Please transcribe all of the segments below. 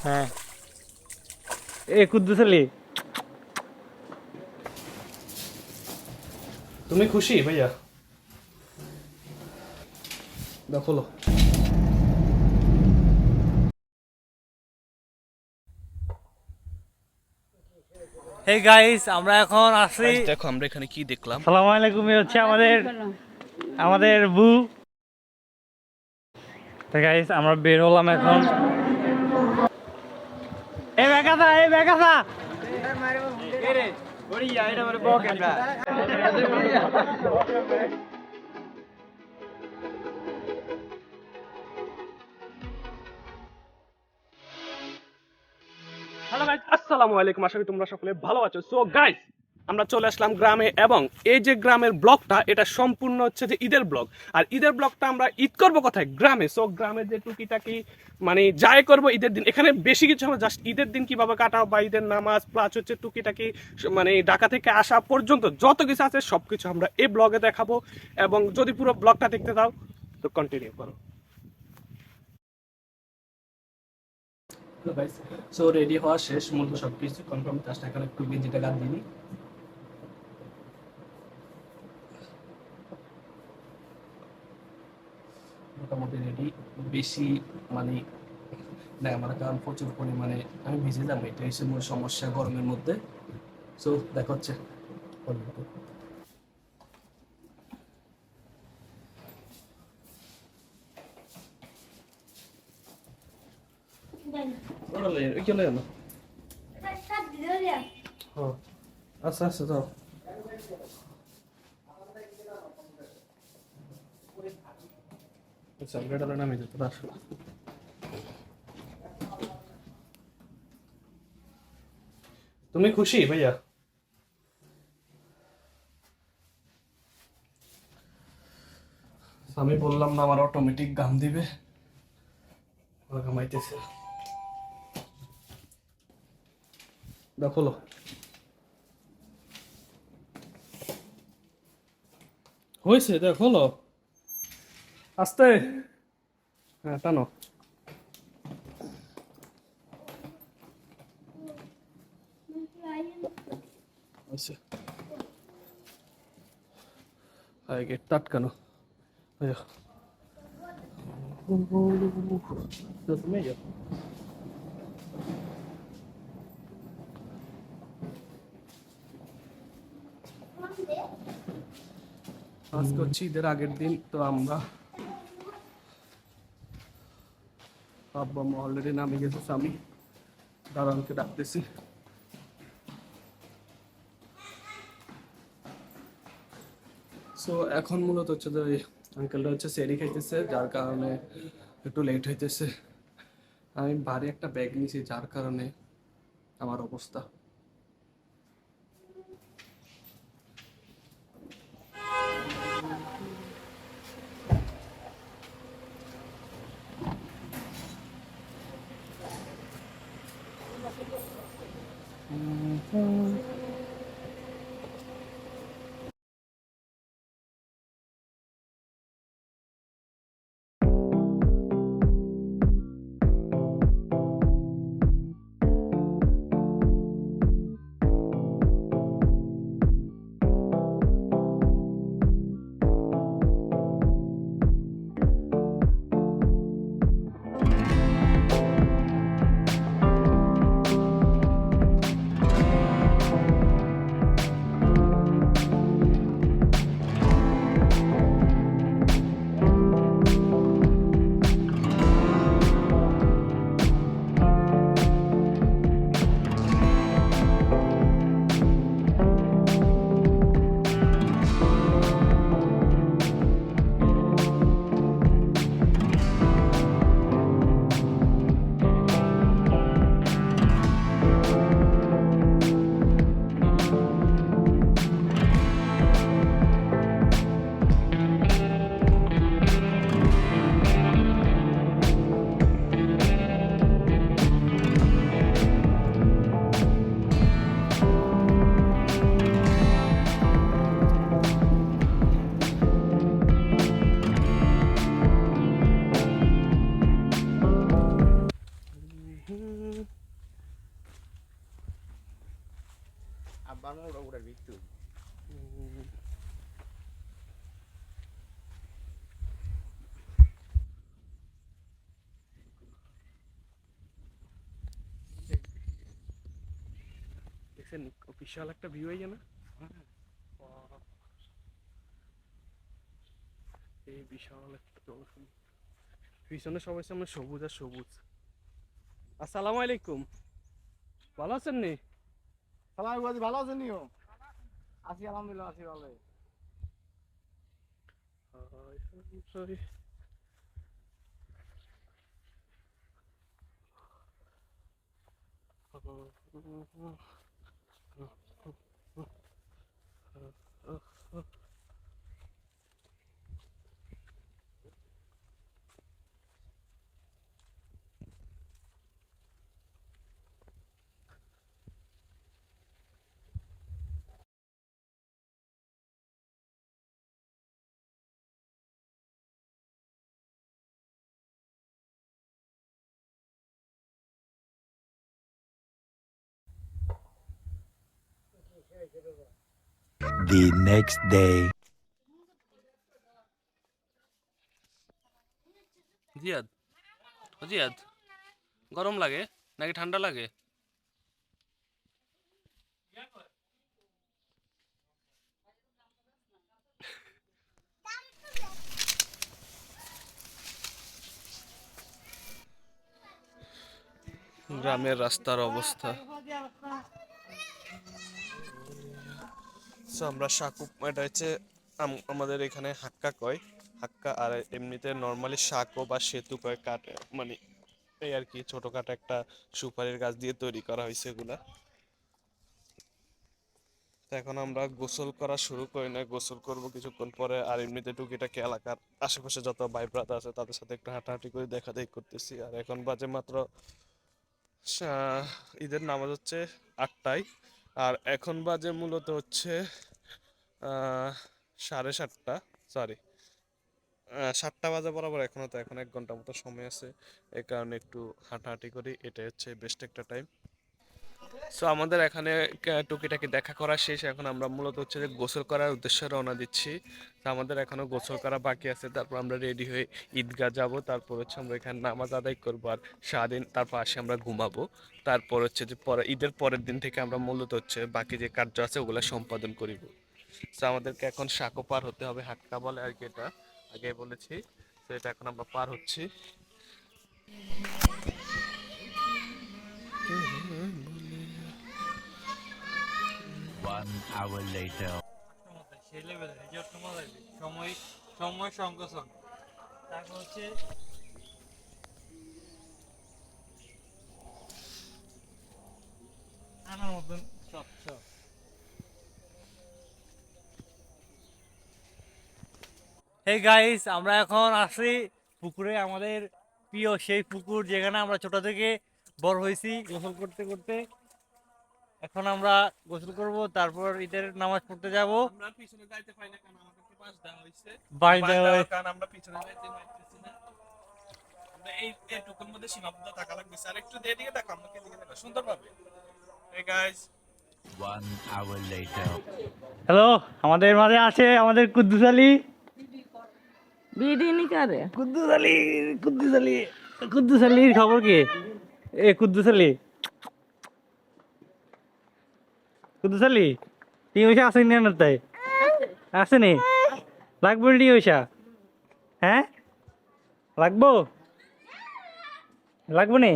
হ্যাঁ এ কুদ্দুস আলী তুমি খুশি ভাইয়া? দেখো হে গাইস আমরা এখন আছি। দেখো আমরা এখানে কি দেখলাম। আসসালামু আলাইকুম। হচ্ছে আমাদের আমাদের বু। তো গাইস আমরা বের হলাম এখন। এ বেকাসা এ বেকাসা হ্যালো গাইস, আসসালামু আলাইকুম। আশা করি তোমরা সকলে ভালো আছো। সো গাইস, আমরা চলে আসলাম গ্রামে, এবং এই যে গ্রামের ব্লগটা, এটা সম্পূর্ণ হচ্ছে যে ঈদের ব্লগ। আর ঈদের ব্লগটা আমরা ঈদ করবো কোথায়? গ্রামে। সো গ্রামে যে টুকিটাকি মানে যাই করবো ঈদের দিন, এখানে বেশি কিছু আমরা জাস্ট ঈদের দিন কিভাবে কাটাও বা ঈদের নামাজ প্লাস হচ্ছে টুকিটাকি মানে ঢাকা থেকে আসা পর্যন্ত যত কিছু আছে সবকিছু আমরা এই ব্লগে দেখাবো। এবং যদি পুরো ব্লগটা দেখতে দাও তো কন্টিনিউ করো। সো রেডি হওয়া শেষ, মূলত সবকিছু কনফার্ম। জাস্ট এখন একটু গেঞ্জিটা গান দিই। মোটামুটি রেডি। বেশি মানে না আমার, কারণ প্রচুর পরিমাণে আমি ভিজে যাবো, এটা হচ্ছে মূল সমস্যা গরমের মধ্যে। সো দেখা হচ্ছে। আচ্ছা আচ্ছা যাও। আচ্ছা গেটালে নামে যেত আসলে। তুমি খুশি ভাইয়া? আমি বললাম না আমার অটোমেটিক গান দিবে, ঘামাইতেছে। দেখো হয়েছে, দেখো আস্তে। হ্যাঁ টানো। আচ্ছা গেট টাটকানো। তুমি যাও। আজকে হচ্ছে ঈদের আগের দিন, তো আমরা আব্বা মা অলরেডি নামে গেছে, আমি দাদানকে ডাকতেছি। সো এখন মূলত হচ্ছে যে আঙ্কেলটা হচ্ছে সেরি খাইতেছে, যার কারণে একটু লেট হইতেছে। আমি ভারী একটা ব্যাগ নিয়েছি, যার কারণে আমার অবস্থা। আব্বার মোড় ওটার ভিতর দেখছেন বিশাল একটা ভিউ হয়ে না? এই বিশাল একটা জলসম পিছনে সবাই সামনে সবুজ আর সবুজ। আসসালামু আলাইকুম, ভালো আছেন নি? সালাম বাজি ভালো আছেন নিও? আছি আলহামদুলিল্লাহ আছি ভালো। Sorry The next day. Ziyad, ও জিয়াদ, গরম লাগে নাকি ঠান্ডা লাগে? গ্রামের রাস্তার অবস্থা। So, আমরা শাকুপ, এটা হচ্ছে আমাদের এখানে হাক্কা কয়, হাক্কা। আর এমনিতে নর্মালি শাকো বা সেতু কয়, কাঠ মানে এই আর কি, ছোটখাটো একটা সুপারির গাছ দিয়ে তৈরি করা হয়েছে এগুলা। তো এখন আমরা গোসল করা শুরু করি না, গোসল করব কিছুক্ষণ পরে। আর এমনিতে টুকিটাকি এলাকার আশেপাশে যত ভাই ব্রাদার আছে তাদের সাথে একটু হাঁটাহাঁটি করে দেখা দেখি করতেছি। আর এখন বাজে মাত্র ঈদের নামাজ হচ্ছে 8টায়, আর এখন বাজে মূলত হচ্ছে 7:30, সরি 7টা বাজে বরাবর। এখনো তো এখন 1 ঘন্টা মতো সময় আছে, এই কারণে একটু হাঁটাহাঁটি করি, এটাই হচ্ছে বেস্ট একটা টাইম। সো আমাদের এখানে টুকিটাকি দেখা করা শেষ, এখন আমরা মূলত হচ্ছে যে গোসল করার উদ্দেশ্যে রওনা দিচ্ছি। তো আমাদের এখনো গোসল করা বাকি আছে, তারপর আমরা রেডি হয়ে ঈদগাহ যাব, তারপর হচ্ছে আমরা এখানে নামাজ আদায় করবো আর সারাদিন, তারপর আসে আমরা ঘুমাবো। তারপর হচ্ছে যে পরে ঈদের পরের দিন থেকে আমরা মূলত হচ্ছে বাকি যে কার্য আছে ওগুলো সম্পাদন করিব। তো আমাদেরকে এখন সাঁকো পার হতে হবে, হাক্কা বলে আর কি, এটা আগে বলেছি। তো এটা এখন আমরা পার হচ্ছি। 1 hour later. সেই লেভেলে এই যে মজা লাগবে, সময় সময় সংকোচন, তারপর হচ্ছে আনার মতন স্বচ্ছ। হে গাইস, আমরা এখন আসি পুকুরে, আমাদের প্রিয় সেই পুকুর যেখানে আমরা ছোট থেকে বড় হয়েছি গোসল করতে করতে। এখন আমরা গোসল করব, তারপর ঈদের নামাজ পড়তে যাব। আমরা পিছনে যাইতে পাই না কারণ আমাদেরকে পাশ দেওয়া হয়েছে, বাড়ি দেওয়া কারণ আমরা পিছনে যাইতে পারতেছি না। আমরা এইটুকুর মধ্যে সীমাবদ্ধ থাকা লাগবে। আর একটু এদিকে দেখো, আমরা এদিকে দেখো সুন্দরভাবে। Hey guys, 1 hour later. Hello, আমাদের মাঝে আছে আমাদের কুদ্দুস আলী। বিডিনি করে কুদ্দুস আলী, কুদ্দুস আলী, কুদ্দুস আলীর খবর কি? এ কুদ্দুস আলী, কুদ্দুস আলী, টি পয়সা আছে না? তাই আছে নি? লাগবে টি পয়সা? হ্যাঁ লাগবো, লাগবো নি?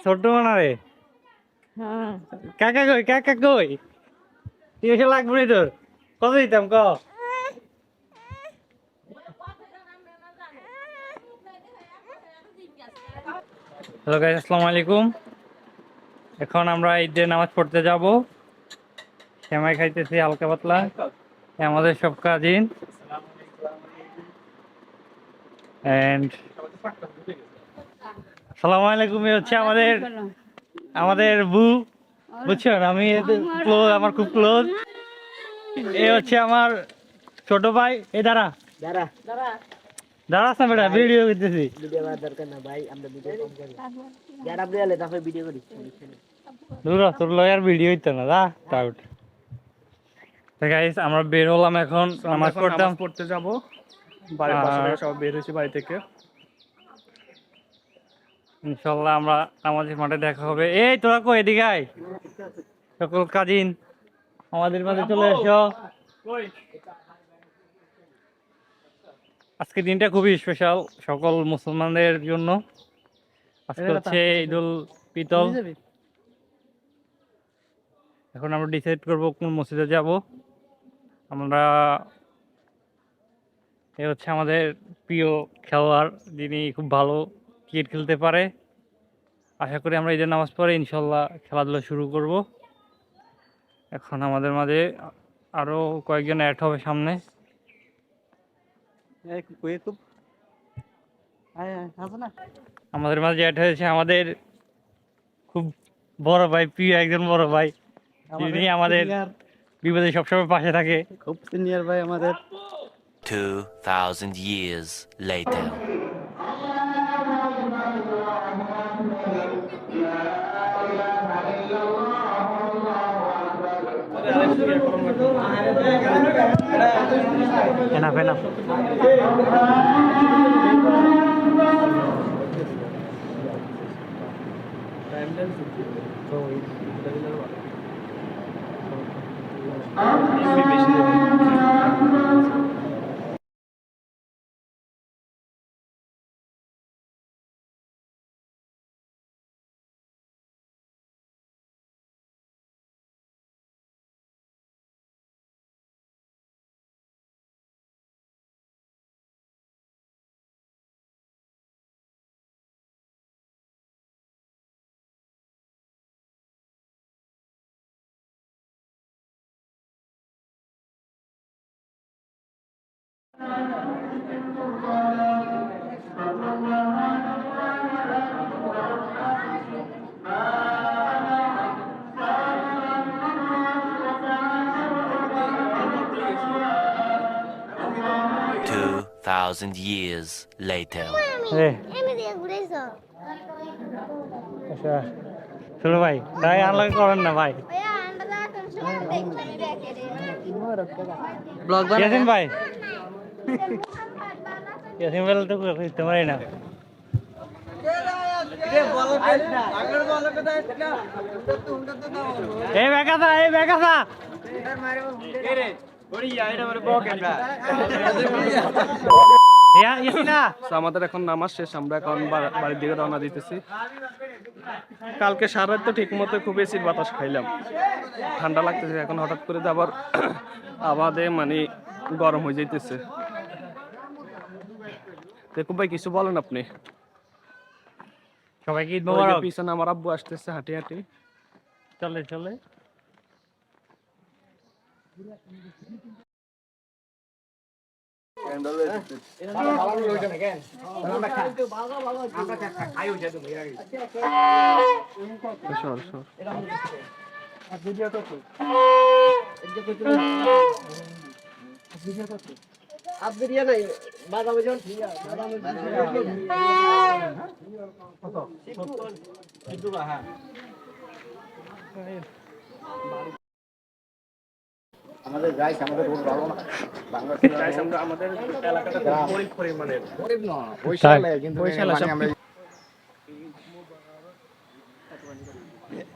ছোট্ট বানারে হ্যাঁ কাকা কই, কাকা কই? টি পয়সা লাগবে নি তোর? কত দিতাম ক? হ্যালো গাইস, আসসালামু আলাইকুম। এখন আমরা ঈদের নামাজ পড়তে যাব, সেমাই খাইতেছি হালকা পাতলা, আমাদের সব কাজিন এন্ড আসসালামু আলাইকুম। এ হচ্ছে আমাদের আমাদের বু, বুঝছেন? আমি ক্লোজ, আমার খুব ক্লোজ। এ হচ্ছে আমার ছোট ভাই। এ দাঁড়া দাঁড়া দাঁড়াস না বেটা, ভিডিও করতেছি। ভিডিও করার দরকার না ভাই, আমরা ভিডিও কম করি। যারা আপনি এলে তারপরে ভিডিও করি। দূর তোর লয়ার ভিডিও হইতো না দা টাউট। তো গাইস আমরা বের হলাম এখন So, আমরা নামাজ এখন পড়তাম। নামাজ পড়তে যাব, বাড়ির পাশে আর- থেকে সব বের হয়েছি বাড়ি থেকে। ইনশাল্লাহ আমরা আমাদের মাঠে দেখা হবে। এই তোরা কই এদিকে আয়, সকল কাজিন আমাদের মাঝে চলে এসো। আজকে দিনটা খুবই স্পেশাল সকল মুসলমানদের জন্য। আজকে হচ্ছে ঈদুল ফিতর। এখন আমরা ডিসাইড করব কোন মসজিদে যাব। আমরা এ হচ্ছে আমাদের প্রিয় খেলোয়াড়, যিনি খুব ভালো ক্রিকেট খেলতে পারে। আশা করি আমরা ঈদের নামাজ পড়ে ইনশাল্লাহ খেলাধুলা শুরু করব। এখন আমাদের মাঝে আরো কয়েকজন অ্যাড হবে সামনে। আমাদের মাঝে অ্যাড হয়েছে আমাদের খুব বড় ভাই, প্রিয় একজন বড় ভাই, যিনি আমাদের বিপদে সবসময় পাশে থাকে। খুব সিনিয়র ভাই আমাদের। 2,000 years later. Enough enough. Two thousand years later. আচ্ছা ছোট ভাই, তাই আনলক করেন না ভাই। ইয়াসিন ভাই, ইয়াসিন ভাই তো করতে পারি না। এই বেকাসা, এই বেকাসা। ইয়াসিনা So, আমাদের এখন নামাজ শেষ, আমরা এখন বাড়ির দিকে রওনা দিতেছি। কালকে সারা রাত তো ঠিক মতো খুব এসির বাতাস খাইলাম, ঠান্ডা লাগতেছে। এখন হঠাৎ করে তো আবার আমাদের মানে গরম হয়ে যাইতেছে। দেখো ভাই, কিছু বলেন আপনি। সবাইকে ঈদ ওই যে মোবারক। পিছনে আমার আব্বু আসতেছে হাঁটি হাঁটি। চলে চলে। সর সর। আমাদের গাইস, আমাদের রোড ভালো না। Guys, আমরা আমাদের এলাকাটা খুব গরিব পরিমাণের। গরিব না, পয়সালে কিন্তু পয়সালে মানে সব আমরা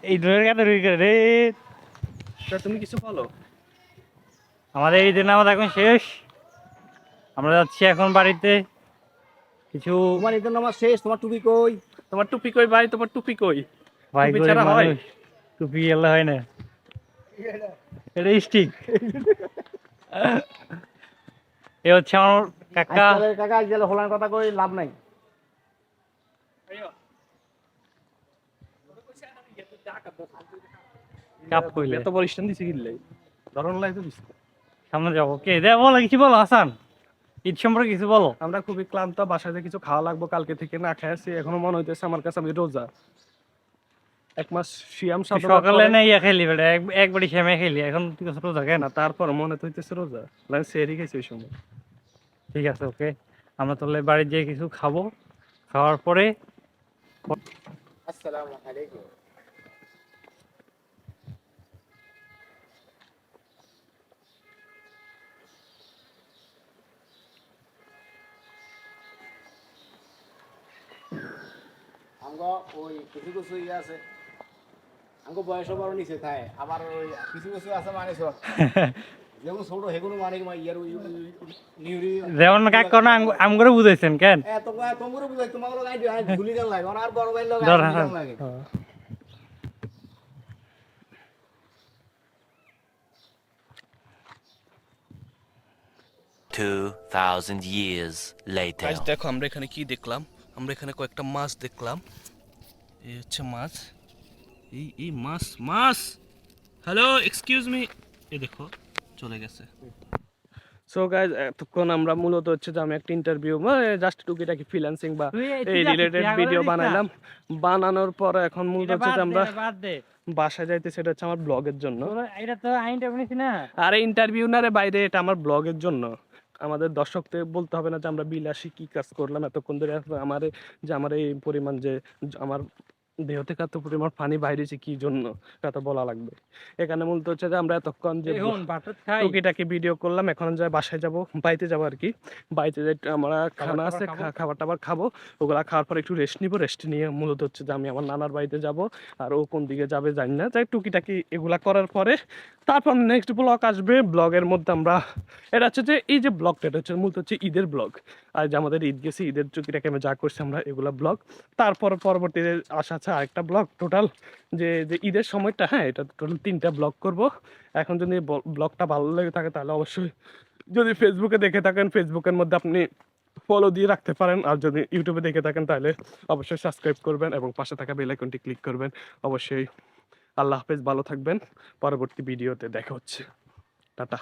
এই ধরে কত রুই করে রে। তা তুমি কিছু বলো। আমাদের ঈদের নামাজ এখন শেষ, আমরা যাচ্ছি এখন বাড়িতে। কিছু তোমার ঈদের নামাজ শেষ, তোমার টুপি কই? তোমার টুপি কই ভাই, তোমার টুপি কই? ভাই টুপি গরিব ছাড়া হয়? মানুষ, টুপি এলে হয় না, এটা স্টিক। এ হচ্ছে আমার কাকা। আজকাল কাকা আজকাল হলার কথা কই লাভ নাই। কাপ কইলে এত বড় স্ট্যান্ড দিছি কিনলে ধরন লাই তো দিছি। সামনে যাবো। কে দে বলো, কিছু বলো হাসান, ঈদ সম্পর্কে কিছু বলো। আমরা খুবই ক্লান্ত, বাসায় কিছু খাওয়া লাগবো, কালকে থেকে না খেয়ে আছি। এখনো মনে হইতেছে আমার কাছে আমি রোজা, এক মাস সিয়াম সাধনা সকালে করে- না ইয়া খেলি বেটা, একবারই শ্যামে খেলি, এখন তুই কত রোজা কেন? না, তারপর মনে তো হইতেছে রোজা, লাইন সেরি গেছে ওই সময়। ঠিক আছে, ওকে। আমরা তাহলে বাড়ি যেয়ে কিছু খাবো, খাওয়ার পরে আসসালামু আলাইকুম। আমগো ওই কিছু কিছু ইয়ে আছে আমগো বয়সও বড় নিচে থাকে আবার ওই কিছু কিছু আছে মানে সব যেমন ছোট হেগুলো মানে কি ইয়ার নিউরি যেমন কাক কোন আম করে বুঝাইছেন কেন এত তোমরা বুঝাই তোমার লোক আইডি ভুলি গান লাগে আর বড় ভাই লোক ধর আইডি গান লাগে 2,000 years later. গাইস দেখো আমরা এখানে কি দেখলাম, আমরা এখানে কয়েকটা মাছ দেখলাম। এই হচ্ছে মাছ, এই মাছ মাছ। হ্যালো এক্সকিউজ মি, এই দেখো চলে গেছে। সো গাইস এতক্ষণ আমরা মূলত হচ্ছে যে আমি একটা ইন্টারভিউ জাস্ট টুকিটাকি ফ্রিল্যান্সিং বা এই রিলেটেড ভিডিও বানাইলাম। বানানোর পর এখন মূলত হচ্ছে যে আমরা বাদ দে বাসায় যাইতে, সেটা হচ্ছে আমার ব্লগের জন্য। এটা তো আইনটা বলেছি না আরে ইন্টারভিউ না রে বাইরে, এটা আমার ব্লগের জন্য। আমাদের দর্শকদের বলতে হবে না যে আমরা বিলাসী কি কাজ করলাম এতক্ষণ ধরে, আমার যে আমার এই পরিমাণ যে আমার দেহ থেকে এত পরিমাণ পানি বাইরেছে কি জন্য তা বলা লাগবে। এখানে মূলত হচ্ছে যে আমরা এতক্ষণ যে এখন বাটার খাই টুকিটাকি ভিডিও করলাম, এখন যাই বাসায় যাব, বাড়িতে যাবো আর কি। বাড়িতে যাই আমরা খানা আছে, খাবার টাবার খাবো, ওগুলা খাওয়ার পর একটু রেস্ট নিবো। রেস্ট নিয়ে মূলত হচ্ছে যে আমি আমার নানার বাড়িতে যাব, আর ও কোন দিকে যাবে জানি না। যাই টুকিটাকি এগুলা করার পরে তারপর নেক্সট ব্লগ আসবে। ব্লগের মধ্যে আমরা এটা হচ্ছে যে এই যে ব্লগটা, এটা হচ্ছে মূলত হচ্ছে ঈদের ব্লগ। আর যে আমাদের ঈদ গেছে, ঈদের টুকিটাকি আমি যা করছি আমরা এগুলা ব্লগ। তারপর পরবর্তীতে আসা আছে আরেকটা ব্লগ, টোটাল যে যে ঈদের সময়টা, হ্যাঁ এটা টোটাল 3টা ব্লগ করব। এখন যদি ব্লগটা ভালো লেগে থাকে তাহলে অবশ্যই, যদি ফেসবুকে দেখে থাকেন ফেসবুকের মধ্যে আপনি ফলো দিয়ে রাখতে পারেন, আর যদি ইউটিউবে দেখে থাকেন তাহলে অবশ্যই সাবস্ক্রাইব করবেন এবং পাশে থাকা বেল আইকনটি ক্লিক করবেন অবশ্যই। আল্লাহ হাফেজ, ভালো থাকবেন। পরবর্তী ভিডিওতে দেখা হচ্ছে, টাটা।